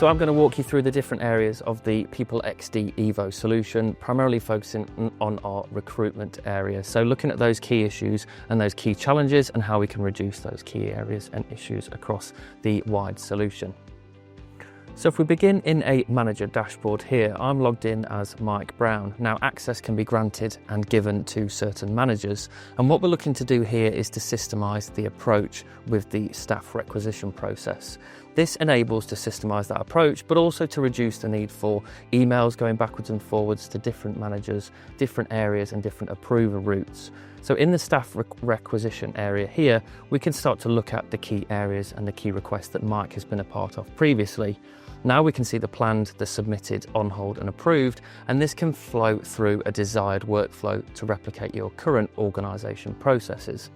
So I'm going to walk you through the different areas of the PeopleXD Evo solution, primarily focusing on our recruitment area. So looking at those key issues and those key challenges and how we can reduce those key areas and issues across the wide solution. So if we begin in a manager dashboard here, I'm logged in as Mike Brown. Now access can be granted and given to certain managers. And what we're looking to do here is to systemize the approach with the staff requisition process. This enables to systemize that approach, but also to reduce the need for emails going backwards and forwards to different managers, different areas and different approval routes. So in the staff requisition area here, we can start to look at the key areas and the key requests that Mike has been a part of previously. Now we can see the planned, the submitted, on hold and approved, and this can flow through a desired workflow to replicate your current organisation processes.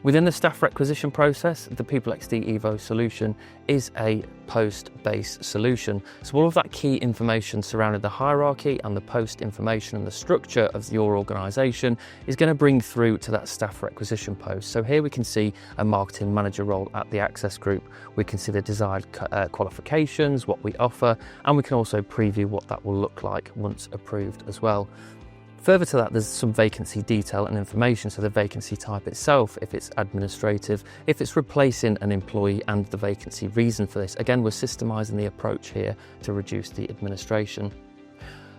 Within the staff requisition process, the PeopleXD Evo solution is a post-based solution. So all of that key information surrounding the hierarchy and the post information and the structure of your organisation is going to bring through to that staff requisition post. So here we can see a marketing manager role at the Access Group. We can see the desired qualifications, what we offer, and we can also preview what that will look like once approved as well. Further to that, there's some vacancy detail and information, so the vacancy type itself, if it's administrative, if it's replacing an employee and the vacancy reason for this. Again, we're systemising the approach here to reduce the administration.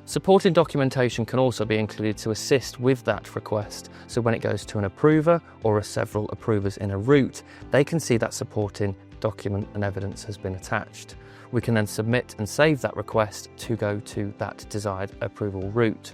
Supporting documentation can also be included to assist with that request. So when it goes to an approver or several approvers in a route, they can see that supporting document and evidence has been attached. We can then submit and save that request to go to that desired approval route.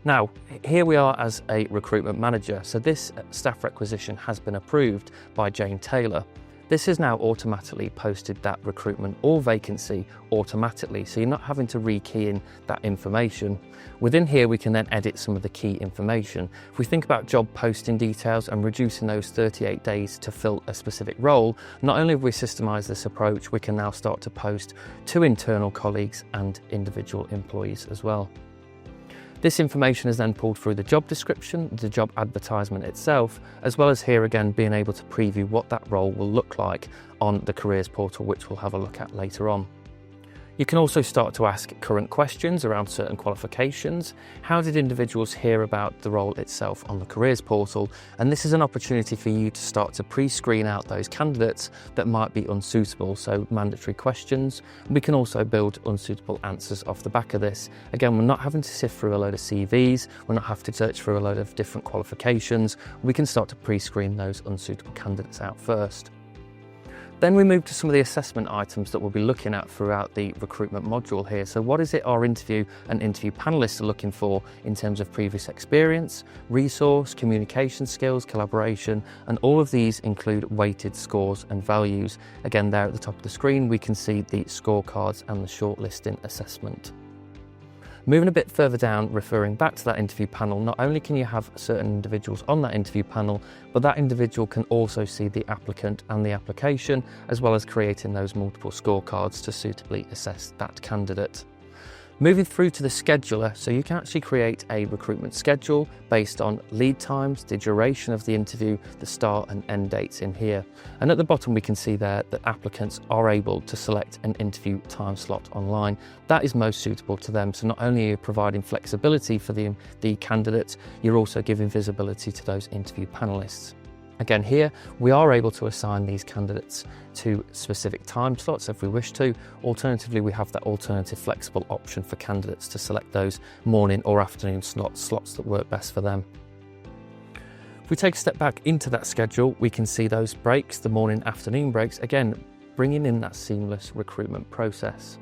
Now, here we are as a recruitment manager. So this staff requisition has been approved by Jane Taylor. This has now automatically posted that recruitment or vacancy automatically, so you're not having to rekey in that information. Within here, we can then edit some of the key information. If we think about job posting details and reducing those 38 days to fill a specific role, not only have we systemised this approach, we can now start to post to internal colleagues and individual employees as well. This information is then pulled through the job description, the job advertisement itself, as well as here again being able to preview what that role will look like on the careers portal, which we'll have a look at later on. You can also start to ask current questions around certain qualifications. How did individuals hear about the role itself on the careers portal? And this is an opportunity for you to start to pre-screen out those candidates that might be unsuitable, so mandatory questions. We can also build unsuitable answers off the back of this. Again, we're not having to sift through a load of CVs, we're not having to search through a load of different qualifications. We can start to pre-screen those unsuitable candidates out first. Then we move to some of the assessment items that we'll be looking at throughout the recruitment module here. So what is it our interview and interview panellists are looking for in terms of previous experience, resource, communication skills, collaboration, and all of these include weighted scores and values. Again, there at the top of the screen, we can see the scorecards and the shortlisting assessment. Moving a bit further down, referring back to that interview panel, not only can you have certain individuals on that interview panel, but that individual can also see the applicant and the application, as well as creating those multiple scorecards to suitably assess that candidate. Moving through to the scheduler, so you can actually create a recruitment schedule based on lead times, the duration of the interview, the start and end dates in here. And at the bottom we can see there that applicants are able to select an interview time slot online. That is most suitable to them. So not only are you providing flexibility for the candidates, you're also giving visibility to those interview panellists. Again, here we are able to assign these candidates to specific time slots if we wish to. Alternatively, we have that alternative flexible option for candidates to select those morning or afternoon slots that work best for them. If we take a step back into that schedule, we can see those breaks, the morning afternoon breaks, again, bringing in that seamless recruitment process.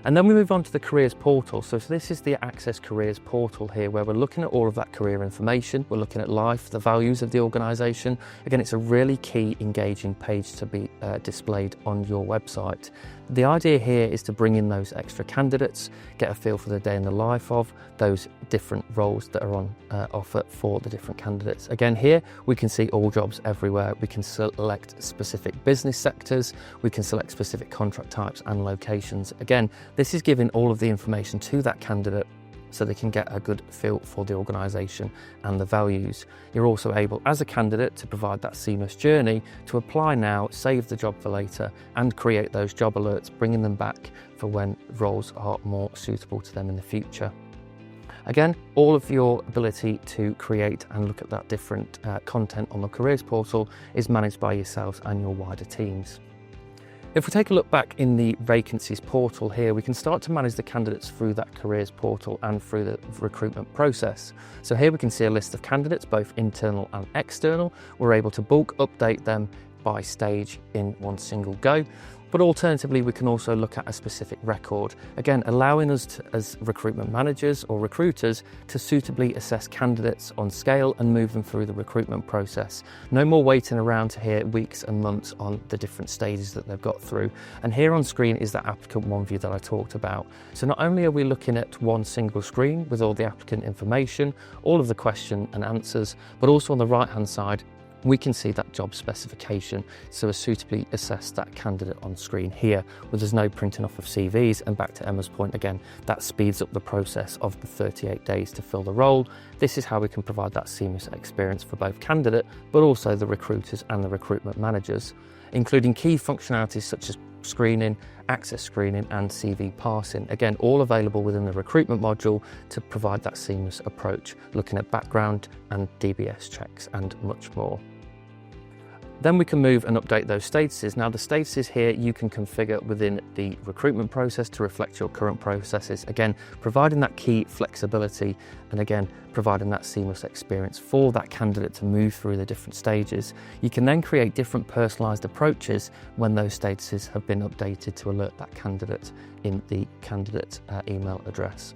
And then we move on to the careers portal. So this is the Access careers portal here, where we're looking at all of that career information. We're looking at life, the values of the organisation. Again, it's a really key, engaging page to be displayed on your website. The idea here is to bring in those extra candidates, get a feel for the day in the life of those different roles that are on offer for the different candidates. Again, here we can see all jobs everywhere. We can select specific business sectors. We can select specific contract types and locations. Again, this is giving all of the information to that candidate so they can get a good feel for the organisation and the values. You're also able, as a candidate, to provide that seamless journey to apply now, save the job for later, and create those job alerts, bringing them back for when roles are more suitable to them in the future. Again, all of your ability to create and look at that different content on the careers portal is managed by yourselves and your wider teams. If we take a look back in the vacancies portal here, we can start to manage the candidates through that careers portal and through the recruitment process. So here we can see a list of candidates, both internal and external. We're able to bulk update them by stage in one single go. But alternatively, we can also look at a specific record, again, allowing us to, as recruitment managers or recruiters, to suitably assess candidates on scale and move them through the recruitment process. No more waiting around to hear weeks and months on the different stages that they've got through. And here on screen is that applicant one view that I talked about. So not only are we looking at one single screen with all the applicant information, all of the question and answers, but also on the right-hand side, we can see that job specification, so as suitably assess that candidate on screen here, where there's no printing off of CVs. And back to Emma's point again, that speeds up the process of the 38 days to fill the role. This is how we can provide that seamless experience for both candidate, but also the recruiters and the recruitment managers, including key functionalities such as screening, access screening and CV parsing. Again, all available within the recruitment module to provide that seamless approach, looking at background and DBS checks and much more. Then we can move and update those statuses. Now the statuses here you can configure within the recruitment process to reflect your current processes. Again, providing that key flexibility and again, providing that seamless experience for that candidate to move through the different stages. You can then create different personalised approaches when those statuses have been updated to alert that candidate in the candidate email address.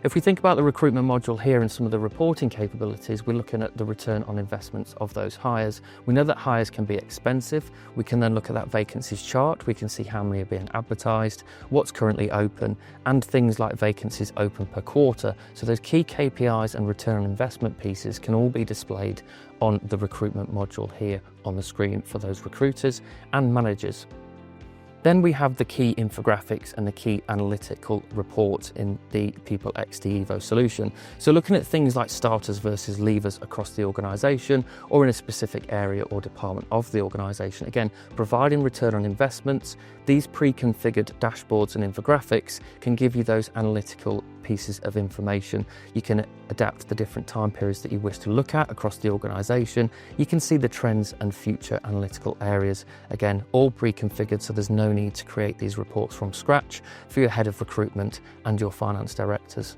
If we think about the recruitment module here and some of the reporting capabilities, we're looking at the return on investments of those hires. We know that hires can be expensive. We can then look at that vacancies chart. We can see how many are being advertised, what's currently open, and things like vacancies open per quarter. So those key KPIs and return on investment pieces can all be displayed on the recruitment module here on the screen for those recruiters and managers. Then we have the key infographics and the key analytical reports in the PeopleXD Evo solution. So looking at things like starters versus leavers across the organisation or in a specific area or department of the organisation. Again, providing return on investments, these pre-configured dashboards and infographics can give you those analytical pieces of information. You can adapt the different time periods that you wish to look at across the organisation. You can see the trends and future analytical areas. Again, all pre-configured, so there's no need to create these reports from scratch for your head of recruitment and your finance directors.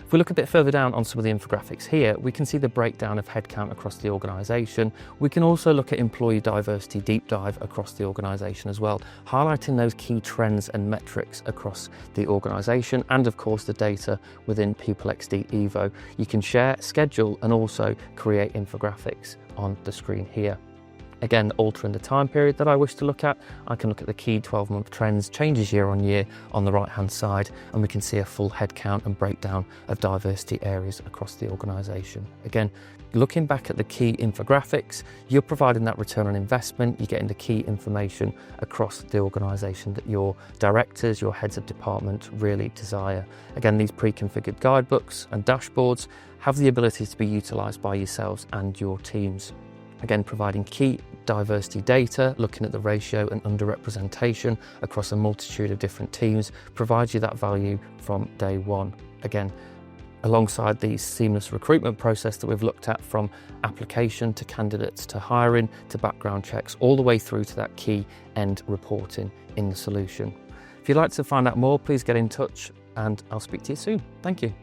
If we look a bit further down on some of the infographics here, we can see the breakdown of headcount across the organisation. We can also look at employee diversity deep dive across the organisation as well, highlighting those key trends and metrics across the organisation and of course the data within PeopleXD Evo. You can share, schedule and also create infographics on the screen here. Again, altering the time period that I wish to look at, I can look at the key 12-month trends, changes year on year on the right-hand side, and we can see a full headcount and breakdown of diversity areas across the organisation. Again, looking back at the key infographics, you're providing that return on investment, you're getting the key information across the organisation that your directors, your heads of department really desire. Again, these pre-configured guidebooks and dashboards have the ability to be utilised by yourselves and your teams. Again, providing key diversity data, looking at the ratio and underrepresentation across a multitude of different teams, provides you that value from day one. Again, alongside the seamless recruitment process that we've looked at, from application to candidates to hiring to background checks, all the way through to that key end reporting in the solution. If you'd like to find out more, please get in touch and I'll speak to you soon. Thank you.